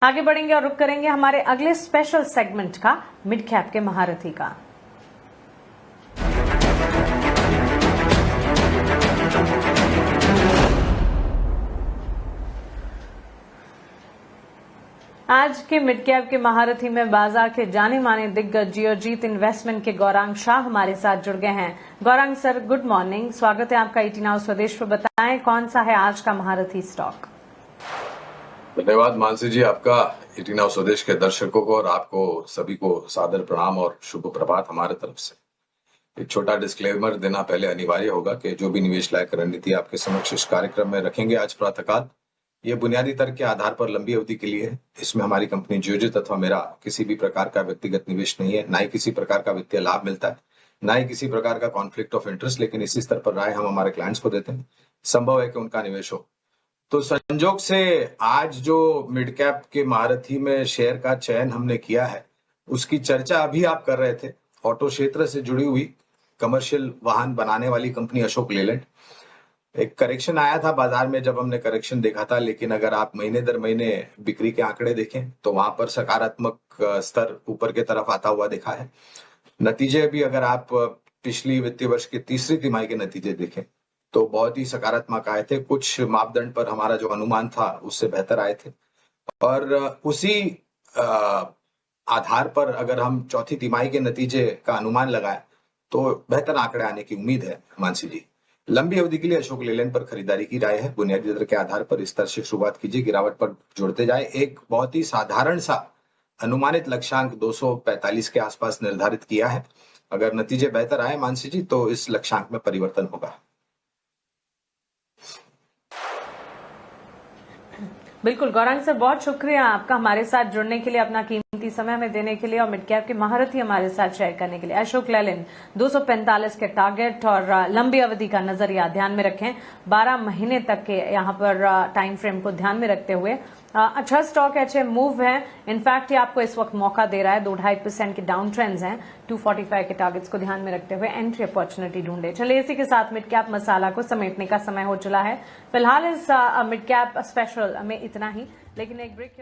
आगे बढ़ेंगे और रुक करेंगे हमारे अगले स्पेशल सेगमेंट का, मिड कैप के महारथी का। आज के मिड कैप के महारथी में बाजार के जाने माने दिग्गज जियोजीत इन्वेस्टमेंट के गौरांग शाह हमारे साथ जुड़ गए हैं। गौरांग सर, गुड मॉर्निंग, स्वागत है आपका 18 आवर स्वदेश पर। बताएं कौन सा है आज का महारथी स्टॉक? धन्यवाद मानसी जी, आपका 18 आवर स्वदेश के दर्शकों को और आपको सभी को सादर प्रणाम और शुभ प्रभात हमारे तरफ से। एक छोटा डिस्क्लेमर देना पहले अनिवार्य होगा कि जो भी निवेश लायक रणनीति आपके समक्ष इस कार्यक्रम में रखेंगे आज प्रातःकाल, ये बुनियादी तर्क के आधार पर लंबी अवधि के लिए है। इसमें हमारी कंपनी जियोजीत अथवा मेरा किसी भी प्रकार का व्यक्तिगत निवेश नहीं है, ना ही किसी प्रकार का वित्तीय लाभ मिलता है, ना ही किसी प्रकार का कॉन्फ्लिक्ट ऑफ इंटरेस्ट। लेकिन इसी स्तर पर राय हम हमारे क्लाइंट्स को देते हैं, संभव है कि उनका निवेश हो। तो संजोग से आज जो मिड कैप के महारथी में शेयर का चयन हमने किया है, उसकी चर्चा अभी आप कर रहे थे। ऑटो क्षेत्र से जुड़ी हुई कमर्शियल वाहन बनाने वाली कंपनी अशोक लेलैंड, एक करेक्शन आया था बाजार में जब हमने करेक्शन देखा था, लेकिन अगर आप महीने दर महीने बिक्री के आंकड़े देखें तो वहां पर सकारात्मक स्तर ऊपर की तरफ आता हुआ देखा है। नतीजे भी अगर आप पिछली वित्तीय वर्ष के तीसरी तिमाही के नतीजे देखें तो बहुत ही सकारात्मक आए थे। कुछ मापदंड पर हमारा जो अनुमान था उससे बेहतर आए थे, और उसी आधार पर अगर हम चौथी तिमाही के नतीजे का अनुमान लगाएं तो बेहतर आंकड़े आने की उम्मीद है। मानसी जी, लंबी अवधि के लिए अशोक लेलैंड पर खरीदारी की राय है। बुनियादी दर के आधार पर इस तरह से शुरुआत कीजिए, गिरावट पर जुड़ते जाए। एक बहुत ही साधारण सा अनुमानित लक्ष्यांक 245 के आसपास निर्धारित किया है। अगर नतीजे बेहतर आए मानसी जी तो इस लक्ष्यांक में परिवर्तन होगा। बिल्कुल गौरांग सर, बहुत शुक्रिया आपका हमारे साथ जुड़ने के लिए, अपना कीमती समय हमें देने के लिए और मिड कैप के महारथी हमारे साथ शेयर करने के लिए। अशोक लेलैंड 245 के टारगेट और लंबी अवधि का नजरिया ध्यान में रखें, 12 महीने तक के यहाँ पर टाइम फ्रेम को ध्यान में रखते हुए अच्छा स्टॉक है, अच्छे मूव है। इनफैक्ट ये आपको इस वक्त मौका दे रहा है, 2-2.5% के डाउन ट्रेंड्स हैं। 245 के टारगेट्स को ध्यान में रखते हुए एंट्री अपॉर्चुनिटी ढूंढे। चलिए इसी के साथ मिड कैप मसाला को समेटने का समय हो चला है। फिलहाल इस मिड कैप स्पेशल में इतना ही, लेकिन एक ब्रेक